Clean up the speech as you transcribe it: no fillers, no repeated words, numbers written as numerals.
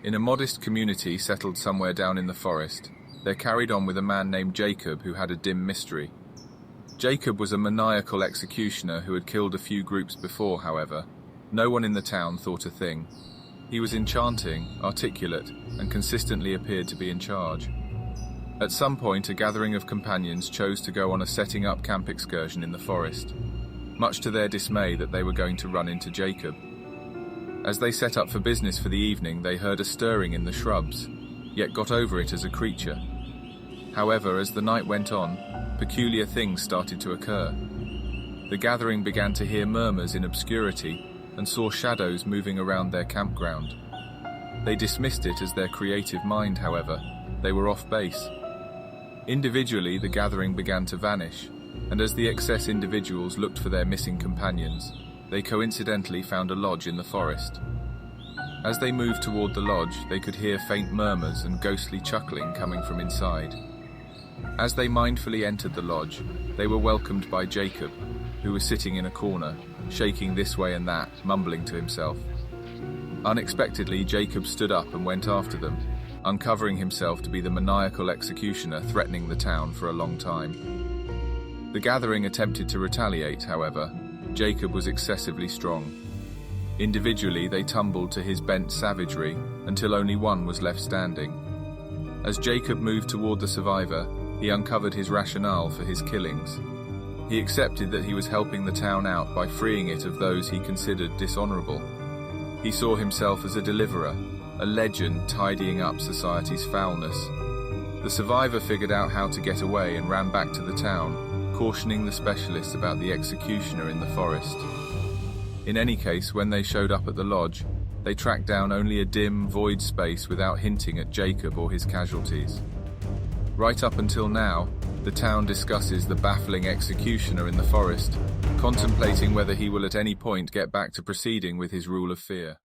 In a modest community settled somewhere down in the forest, they're carried on with a man named Jacob who had a dim mystery. Jacob was a maniacal executioner who had killed a few groups before, however. No one in the town thought a thing. He was enchanting, articulate, and consistently appeared to be in charge. At some point, a gathering of companions chose to go on a setting-up camp excursion in the forest, much to their dismay that they were going to run into Jacob. As they set up for business for the evening, they heard a stirring in the shrubs, yet got over it as a creature. However, as the night went on, peculiar things started to occur. The gathering began to hear murmurs in obscurity and saw shadows moving around their campground. They dismissed it as their creative mind, however. They were off base. Individually, the gathering began to vanish, and as the excess individuals looked for their missing companions, they coincidentally found a lodge in the forest. As they moved toward the lodge, they could hear faint murmurs and ghostly chuckling coming from inside. As they mindfully entered the lodge, they were welcomed by Jacob, who was sitting in a corner, shaking this way and that, mumbling to himself. Unexpectedly, Jacob stood up and went after them, uncovering himself to be the maniacal executioner threatening the town for a long time. The gathering attempted to retaliate, however. Jacob was excessively strong. Individually, they tumbled to his bent savagery until only one was left standing. As Jacob moved toward the survivor, he uncovered his rationale for his killings. He accepted that he was helping the town out by freeing it of those he considered dishonorable. He saw himself as a deliverer, a legend tidying up society's foulness. The survivor figured out how to get away and ran back to the town, cautioning the specialists about the executioner in the forest. In any case, when they showed up at the lodge, they tracked down only a dim, void space without hinting at Jacob or his casualties. Right up until now, the town discusses the baffling executioner in the forest, contemplating whether he will at any point get back to proceeding with his rule of fear.